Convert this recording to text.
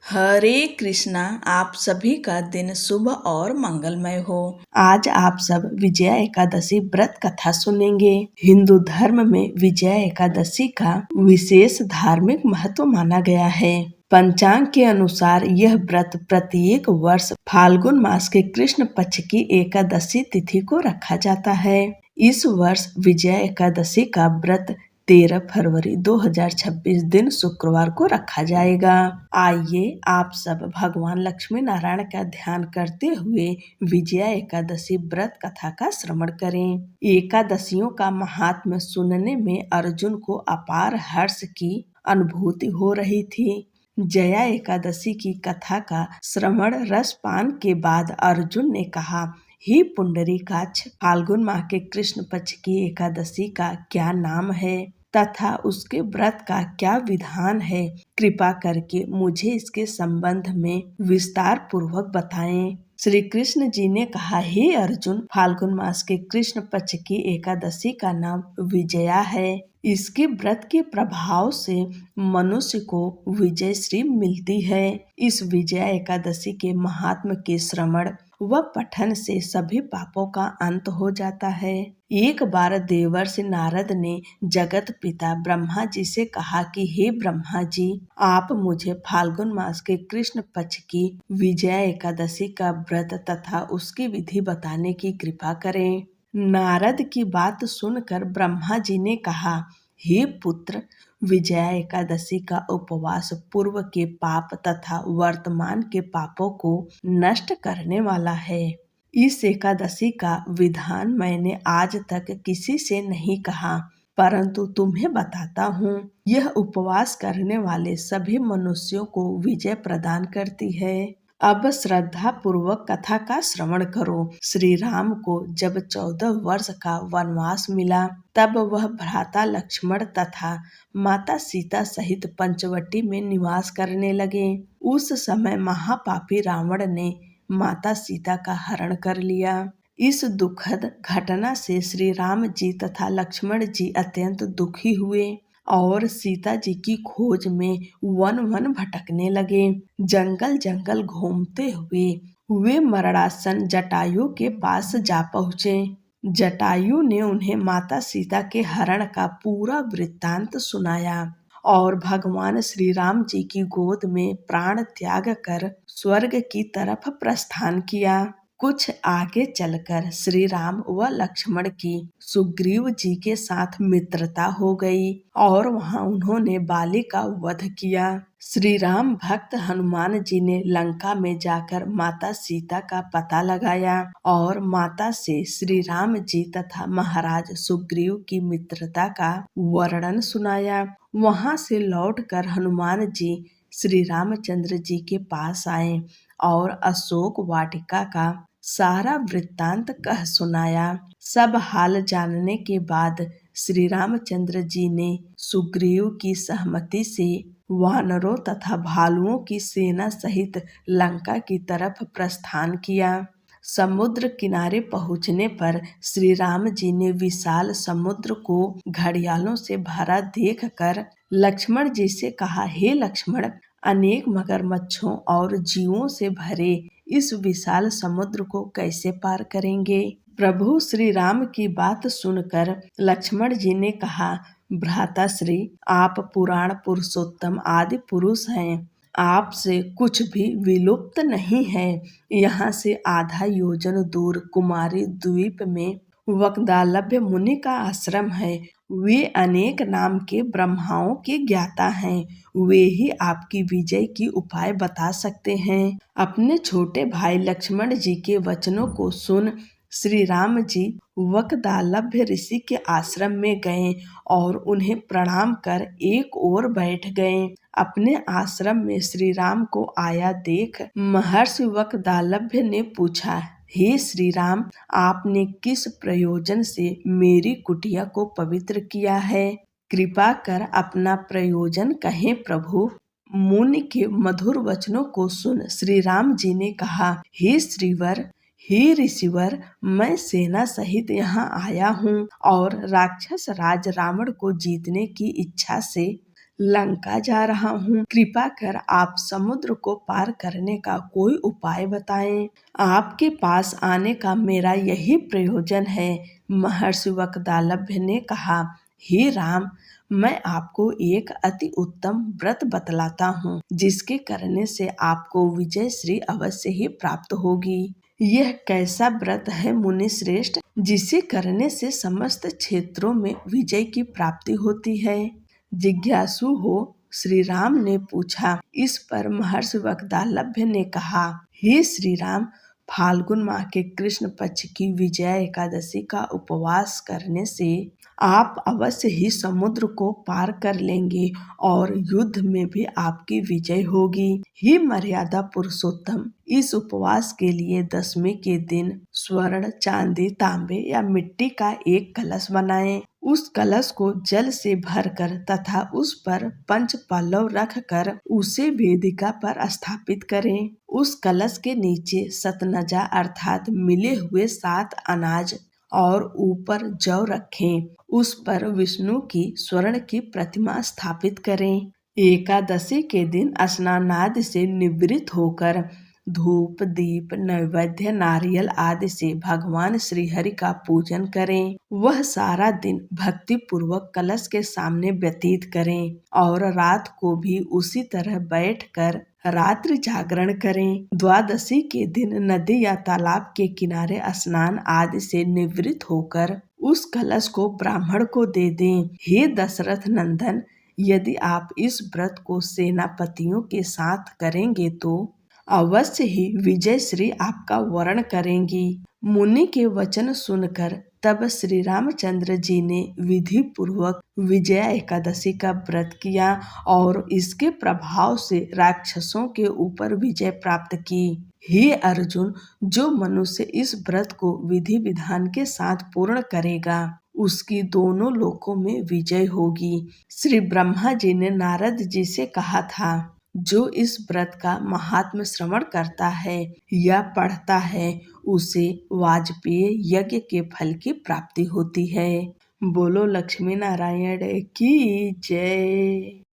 हरे कृष्णा। आप सभी का दिन शुभ और मंगलमय हो। आज आप सब विजया एकादशी व्रत कथा सुनेंगे। हिंदू धर्म में विजया एकादशी का विशेष धार्मिक महत्व माना गया है। पंचांग के अनुसार यह व्रत प्रत्येक वर्ष फाल्गुन मास के कृष्ण पक्ष की एकादशी तिथि को रखा जाता है। इस वर्ष विजया एकादशी का व्रत 13 फरवरी 2026 दिन शुक्रवार को रखा जाएगा। आइए आप सब भगवान लक्ष्मी नारायण का ध्यान करते हुए विजया एकादशी व्रत कथा का श्रवण करें। एकादशियों का महात्म्य सुनने में अर्जुन को अपार हर्ष की अनुभूति हो रही थी। जया एकादशी की कथा का श्रवण रसपान के बाद अर्जुन ने कहा, हे पुंडरीकाक्ष, फाल्गुन माह के कृष्ण पक्ष की एकादशी का क्या नाम है तथा उसके व्रत का क्या विधान है? कृपा करके मुझे इसके संबंध में विस्तार पूर्वक बताएं। श्री कृष्ण जी ने कहा, हे अर्जुन, फाल्गुन मास के कृष्ण पक्ष की एकादशी का नाम विजया है। इसके व्रत के प्रभाव से मनुष्य को विजय श्री मिलती है। इस विजया एकादशी के महात्म के श्रवण व पठन से सभी पापों का अंत हो जाता है। एक बार देवर्षि नारद ने जगत पिता ब्रह्मा जी से कहा कि हे ब्रह्मा जी, आप मुझे फाल्गुन मास के कृष्ण पक्ष की विजया एकादशी का व्रत तथा उसकी विधि बताने की कृपा करें। नारद की बात सुनकर ब्रह्मा जी ने कहा, हे पुत्र, विजया एकादशी का उपवास पूर्व के पाप तथा वर्तमान के पापों को नष्ट करने वाला है। इस एकादशी का विधान मैंने आज तक किसी से नहीं कहा, परंतु तुम्हें बताता हूँ। यह उपवास करने वाले सभी मनुष्यों को विजय प्रदान करती है। अब श्रद्धा पूर्वक कथा का श्रवण करो। श्री राम को जब 14 वर्ष का वनवास मिला, तब वह भ्राता लक्ष्मण तथा माता सीता सहित पंचवटी में निवास करने लगे। उस समय महापापी रावण ने माता सीता का हरण कर लिया। इस दुखद घटना से श्री राम जी तथा लक्ष्मण जी अत्यंत दुखी हुए और सीता जी की खोज में वन वन भटकने लगे। जंगल जंगल घूमते हुए वे मरणासन जटायु के पास जा पहुँचे। जटायु ने उन्हें माता सीता के हरण का पूरा वृत्तांत सुनाया और भगवान श्री राम जी की गोद में प्राण त्याग कर स्वर्ग की तरफ प्रस्थान किया। कुछ आगे चलकर श्री राम व लक्ष्मण की सुग्रीव जी के साथ मित्रता हो गई और वहां उन्होंने बाली का वध किया। श्री राम भक्त हनुमान जी ने लंका में जाकर माता सीता का पता लगाया और माता से श्री राम जी तथा महाराज सुग्रीव की मित्रता का वर्णन सुनाया। वहां से लौटकर हनुमान जी श्री रामचंद्र जी के पास आए और अशोक वाटिका का सारा वृत्तांत कह सुनाया। सब हाल जानने के बाद श्री रामचंद्र जी ने सुग्रीव की सहमति से वानरों तथा भालुओं की सेना सहित लंका की तरफ प्रस्थान किया। समुद्र किनारे पहुंचने पर श्री राम जी ने विशाल समुद्र को घड़ियालों से भरा देखकर लक्ष्मण जी से कहा, हे लक्ष्मण, अनेक मगरमच्छों और जीवों से भरे इस विशाल समुद्र को कैसे पार करेंगे? प्रभु श्री राम की बात सुनकर लक्ष्मण जी ने कहा, भ्राताश्री, आप पुराण पुरुषोत्तम आदि पुरुष हैं। आपसे कुछ भी विलुप्त नहीं है। यहाँ से आधा योजन दूर कुमारी द्वीप में वक्दालभ्य मुनि का आश्रम है। वे अनेक नाम के ब्रह्माओं के ज्ञाता हैं। वे ही आपकी विजय की उपाय बता सकते हैं। अपने छोटे भाई लक्ष्मण जी के वचनों को सुन श्री राम जी वक्दालभ्य ऋषि के आश्रम में गए और उन्हें प्रणाम कर एक ओर बैठ गए। अपने आश्रम में श्री राम को आया देख महर्षि वक्दालभ्य ने पूछा, हे श्री राम, आपने किस प्रयोजन से मेरी कुटिया को पवित्र किया है? कृपा कर अपना प्रयोजन कहें प्रभु। मुनि के मधुर वचनों को सुन श्री राम जी ने कहा, हे श्रीवर, हे ऋषिवर, मैं सेना सहित यहाँ आया हूँ और राक्षस राज रावण को जीतने की इच्छा से लंका जा रहा हूँ। कृपा कर आप समुद्र को पार करने का कोई उपाय बताएं। आपके पास आने का मेरा यही प्रयोजन है। महर्षि वक्दालभ्य ने कहा, हे राम, मैं आपको एक अति उत्तम व्रत बतलाता हूँ, जिसके करने से आपको विजय श्री अवश्य ही प्राप्त होगी। यह कैसा व्रत है मुनि श्रेष्ठ, जिसे करने से समस्त क्षेत्रों में विजय की प्राप्ति होती है? जिज्ञासु हो श्री राम ने पूछा। इस पर महर्षि वक्दालभ्य ने कहा, हे श्री राम, फाल्गुन माह के कृष्ण पक्ष की विजया एकादशी का उपवास करने से आप अवश्य ही समुद्र को पार कर लेंगे और युद्ध में भी आपकी विजय होगी। हे मर्यादा पुरुषोत्तम, इस उपवास के लिए दशमी के दिन स्वर्ण, चांदी, तांबे या मिट्टी का एक कलश बनाएं। उस कलश को जल से भरकर तथा उस पर पंच पल्लव रखकर उसे वेदिका पर स्थापित करें। उस कलश के नीचे सतनजा अर्थात मिले हुए 7 अनाज और ऊपर जौ रखें। उस पर विष्णु की स्वर्ण की प्रतिमा स्थापित करें। एकादशी के दिन स्नानादि से निवृत्त होकर धूप, दीप, नैवेद्य, नारियल आदि से भगवान श्री हरि का पूजन करें। वह सारा दिन भक्ति पूर्वक कलश के सामने व्यतीत करें और रात को भी उसी तरह बैठकर रात्रि जागरण करें। द्वादशी के दिन नदी या तालाब के किनारे स्नान आदि से निवृत्त होकर उस कलश को ब्राह्मण को दे दें। हे दशरथ नंदन, यदि आप इस व्रत को सेनापतियों के साथ करेंगे तो अवश्य ही विजय श्री आपका वर्ण करेंगी। मुनि के वचन सुनकर तब श्री रामचंद्र जी ने विधि पूर्वक विजया एकादशी का व्रत किया और इसके प्रभाव से राक्षसों के ऊपर विजय प्राप्त की। हे अर्जुन, जो मनुष्य इस व्रत को विधि विधान के साथ पूर्ण करेगा, उसकी दोनों लोकों में विजय होगी। श्री ब्रह्मा जी ने नारद जी से कहा था, जो इस व्रत का महात्म्य श्रवण करता है या पढ़ता है, उसे वाजपेय यज्ञ के फल की प्राप्ति होती है। बोलो लक्ष्मी नारायण की जय।